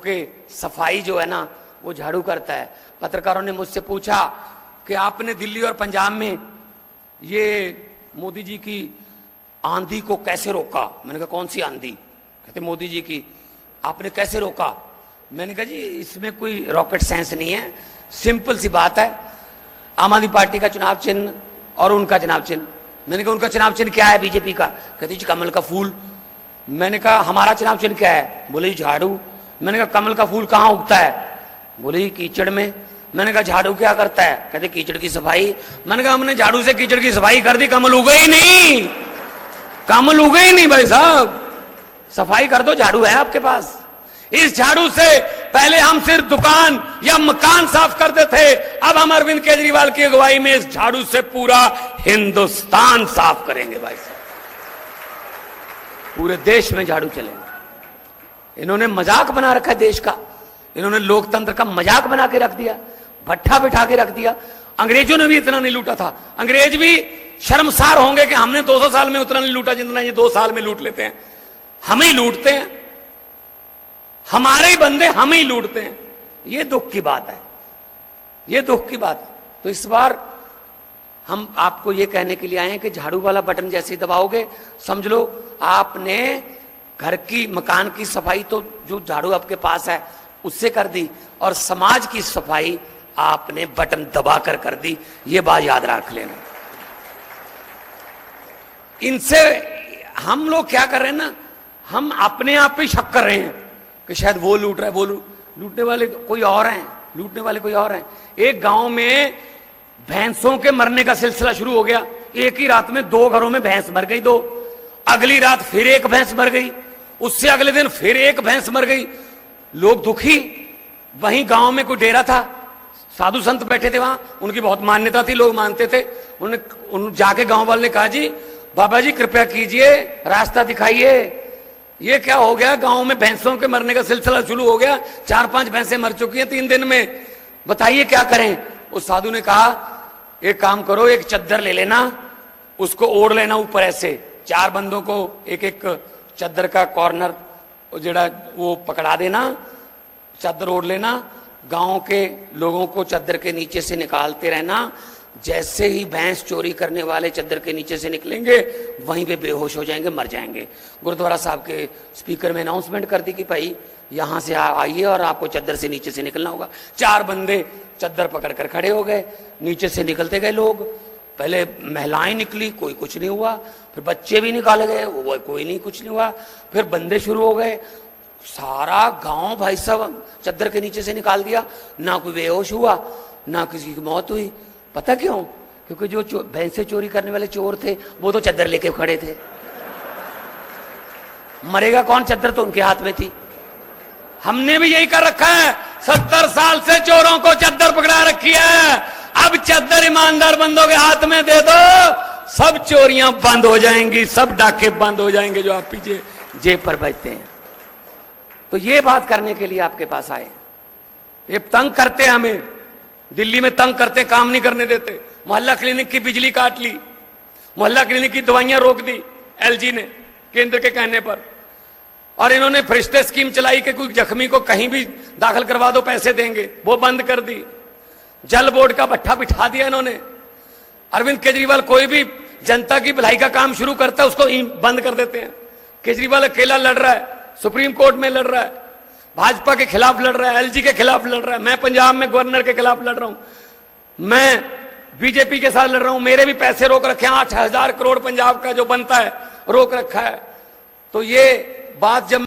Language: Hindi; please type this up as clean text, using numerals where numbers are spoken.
के सफाई जो है ना वो झाड़ू करता है। पत्रकारों ने मुझसे पूछा कि आपने दिल्ली और पंजाब में ये मोदी जी की आंधी को कैसे रोका। मैंने कहा कौन सी आंधी? कहते मोदी जी की। आपने कैसे रोका? मैंने कहा जी इसमें कोई रॉकेट साइंस नहीं है, सिंपल सी बात है। आम आदमी पार्टी का चुनाव चिन्ह और उनका चुनाव चिन्ह। मैंने कहा उनका चुनाव चिन्ह क्या है बीजेपी का? कहते जी कमल का फूल। मैंने कहा हमारा चुनाव चिन्ह क्या है? बोले जी झाड़ू। मैंने कहा कमल का फूल कहाँ उगता है? बोले जी कीचड़ में। मैंने कहा झाड़ू क्या करता है? कहते कीचड़ की सफाई। मैंने कहा हमने झाड़ू से कीचड़ की सफाई कर दी, कमल उगे ही नहीं, कमल उगे ही नहीं भाई साहब। सफाई कर दो, झाड़ू है आपके पास। इस झाड़ू से पहले हम सिर्फ दुकान या मकान साफ करते थे, अब हम अरविंद केजरीवाल की अगुवाई में इस झाड़ू से पूरा हिंदुस्तान साफ करेंगे भाई साहब। पूरे देश में झाड़ू चलेंगे। इन्होंने मजाक बना रखा है देश का, इन्होंने लोकतंत्र का मजाक बना के रख दिया, भट्ठा बिठा के रख दिया। अंग्रेजों ने भी इतना नहीं लूटा था। अंग्रेज भी शर्मसार होंगे कि हमने 200 साल में उतना नहीं लूटा जितना ये 2 साल में लूट लेते हैं। हम ही लूटते हैं, हमारे ही बंदे हम ही लूटते हैं। ये दुख की बात है, ये दुख की बात है। तो इस बार हम आपको ये कहने के लिए आए हैं कि झाड़ू वाला बटन जैसे ही दबाओगे समझ लो आपने घर की मकान की सफाई तो जो झाड़ू आपके पास है उससे कर दी, और समाज की सफाई आपने बटन दबाकर कर दी। ये बात याद रख लेना। इनसे हम लोग क्या कर रहे हैं ना, हम अपने आप पे शक कर रहे हैं कि शायद वो लूट रहा है, वो लूटने वाले कोई और हैं, लूटने वाले कोई और हैं। एक गांव में भैंसों के मरने का सिलसिला शुरू हो गया। एक ही रात में 2 घरों में भैंस मर गई, 2। अगली रात फिर एक भैंस मर गई, उससे अगले दिन फिर एक भैंस मर गई। लोग दुखी। वहीं गांव में कोई डेरा था, साधु संत बैठे थे वहां, उनकी बहुत मान्यता थी, लोग मानते थे। उन्होंने जाके गांव वाले ने कहा जी बाबा जी कृपया कीजिए, रास्ता दिखाइए, ये क्या हो गया? गांव में भैंसों के मरने का सिलसिला शुरू हो गया, 4-5 भैंसें मर चुकी हैं 3 दिन में, बताइए क्या करें? उस साधु ने कहा एक काम करो, एक चद्दर ले लेना, उसको ओढ़ लेना ऊपर ऐसे, 4 बंदों को एक एक चद्दर का कॉर्नर जड़ा वो पकड़ा देना, चद्दर ओढ़ लेना, गांव के लोगों को चद्दर के नीचे से निकालते रहना। जैसे ही भैंस चोरी करने वाले चद्दर के नीचे से निकलेंगे वहीं पे बेहोश हो जाएंगे, मर जाएंगे। गुरुद्वारा साहब के स्पीकर में अनाउंसमेंट कर दी कि भाई यहां से आइए और आपको चद्दर से नीचे से निकलना होगा। 4 बंदे चद्दर पकड़कर खड़े हो गए, नीचे से निकलते गए लोग। पहले महिलाएं निकली, कोई कुछ नहीं हुआ, फिर बच्चे भी निकाले गए, वो कोई नहीं, कुछ नहीं हुआ। फिर बंदे शुरू हो गए, सारा गांव भाई साहब चद्दर के नीचे से निकाल दिया। ना कोई बेहोश हुआ, ना किसी की मौत हुई। पता क्यों? क्योंकि जो भैंसे चोरी करने वाले चोर थे वो तो चद्दर लेके खड़े थे। मरेगा कौन? चद्दर तो उनके हाथ में थी। हमने भी यही कर रखा है, 70 साल से चोरों को चद्दर पकड़ा रखी है। अब चद्दर ईमानदार बंदों के हाथ में दे दो, सब चोरियां बंद हो जाएंगी, सब डाके बंद हो जाएंगे जो आप पीछे जेब पर बजते हैं। तो ये बात करने के लिए आपके पास आए। ये तंग करते हमें, दिल्ली में तंग करते, काम नहीं करने देते। मोहल्ला क्लिनिक की बिजली काट ली, मोहल्ला क्लिनिक की दवाइयां रोक दी एलजी ने केंद्र के कहने पर। और इन्होंने फरिश्ते स्कीम चलाई कि कोई जख्मी को कहीं भी दाखिल करवा दो पैसे देंगे, वो बंद कर दी। जल बोर्ड का भट्ठा बिठा दिया इन्होंने। अरविंद केजरीवाल कोई भी जनता की भलाई का काम शुरू करता है उसको बंद कर देते हैं। केजरीवाल अकेला लड़ रहा है, सुप्रीम कोर्ट में लड़ रहा है, भाजपा के खिलाफ लड़ रहा है, एलजी के खिलाफ लड़ रहा है। मैं पंजाब में गवर्नर के खिलाफ लड़ रहा हूं, मैं बीजेपी के साथ लड़ रहा हूं। मेरे भी पैसे रोक रखे हैं, 8,000 करोड़ पंजाब का जो बनता है रोक रखा है। तो ये बात जब